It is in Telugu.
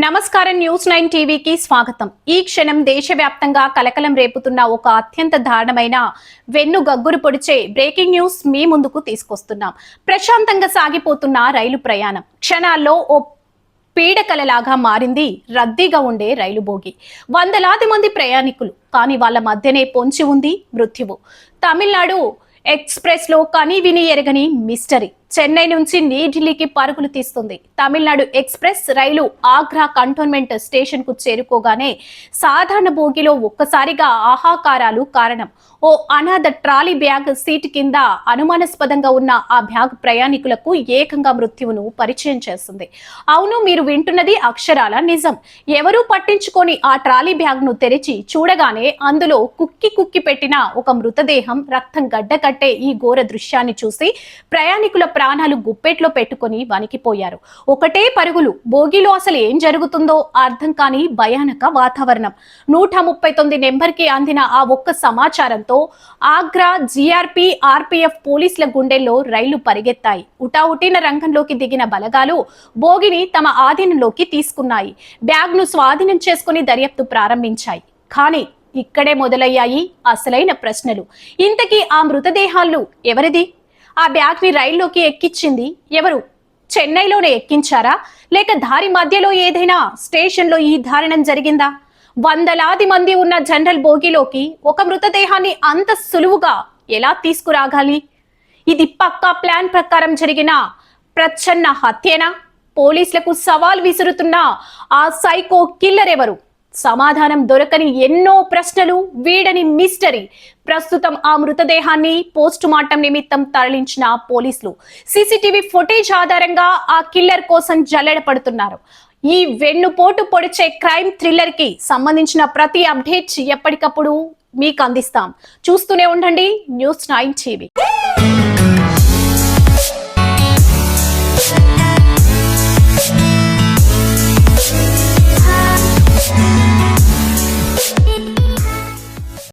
నమస్కారం న్యూస్ 9 టీవీకి స్వాగతం. ఈ క్షణం దేశవ్యాప్తంగా కలకలం రేపుతున్న ఒక అత్యంత దారుణమైన వెన్ను గగ్గురు పొడిచే బ్రేకింగ్ న్యూస్ మీ ముందుకు తీసుకొస్తున్నాం. ప్రశాంతంగా సాగిపోతున్న రైలు ప్రయాణం క్షణాల్లో ఓ పీడకలలాగా మారింది రద్దీగా ఉండే రైలు బోగి. వందలాది మంది ప్రయాణికులు, కానీ వాళ్ళ మధ్యనే పొంచి ఉంది మృత్యువు. తమిళనాడు ఎక్స్ప్రెస్ లో కని విని ఎరగని మిస్టరీ. చెన్నై నుంచి ఢిల్లీకి పరుగులు తీస్తుంది. తమిళనాడు ఎక్స్ప్రెస్ రైలు ఆగ్రా కంటోన్మెంట్ స్టేషన్ కు చేరుకోగానే సాధారణ బోగిలో ఒక్కసారిగా ఆహాకారాలు కారణం. ఓ అనాథ ట్రాలీ బ్యాగ్ సీట్ కింద అనుమానాస్పదంగా ఉన్న ఆ బ్యాగ్ ప్రయాణికులకు ఏకంగా మృత్యువును పరిచయం చేస్తుంది. అవును, మీరు వింటున్నది అక్షరాల నిజం. ఎవరూ పట్టించుకొని ఆ ట్రాలీ బ్యాగ్ ను తెరిచి చూడగానే అందులో కుక్కి పెట్టిన ఒక మృతదేహం, రక్తం గడ్డకట్టే ఈ ఘోర దృశ్యాన్ని చూసి ప్రయాణికుల ప్రాణాలు గుప్పెట్లో పెట్టుకుని వణికిపోయారు. ఒకటే పరుగులు. బోగిలో అసలు ఏం జరుగుతుందో అర్థం కాని భయానక వాతావరణం. 139 నెంబర్కి అందిన ఆ ఒక్క సమాచారంతో ఆగ్రా జీఆర్పీ, ఆర్పీఎఫ్ పోలీసుల గుండెల్లో రైళ్లు పరిగెత్తాయి. ఉటావుటిన రంగంలోకి దిగిన బలగాలు బోగిని తమ ఆధీనంలోకి తీసుకున్నాయి. బ్యాగ్ ను స్వాధీనం చేసుకుని దర్యాప్తు ప్రారంభించాయి. కానీ ఇక్కడే మొదలయ్యాయి అసలైన ప్రశ్నలు. ఇంతకీ ఆ మృతదేహాలు ఎవరిది? ఆ బ్యాగ్ ని రైల్లోకి ఎక్కించింది ఎవరు? చెన్నైలోనే ఎక్కించారా, లేక దారి మధ్యలో ఏదైనా స్టేషన్ లో ఈ దారుణం జరిగిందా? వందలాది మంది ఉన్న జనరల్ బోగిలోకి ఒక మృతదేహాన్ని అంత సులువుగా ఎలా తీసుకురాగాలి? ఇది పక్కా ప్లాన్ ప్రకారం జరిగిన ప్రచ్ఛన్న హత్యేనా? పోలీసులకు సవాల్ విసురుతున్న ఆ సైకో కిల్లర్ ఎవరు? సమాధానం దొరకని ఎన్నో ప్రశ్నలు, వీడని మిస్టరీ. ప్రస్తుతం ఆ మృతదేహాన్ని పోస్ట్ మార్టం నిమిత్తం తరలించిన పోలీసులు సీసీటీవీ ఫుటేజ్ ఆధారంగా ఆ కిల్లర్ కోసం జల్లెడ పడుతున్నారు. ఈ వెన్నుపోటు పొడిచే క్రైమ్ థ్రిల్లర్ కి సంబంధించిన ప్రతి అప్డేట్ ఎప్పటికప్పుడు మీకు అందిస్తాం. చూస్తూనే ఉండండి న్యూస్ 9 టీవీ.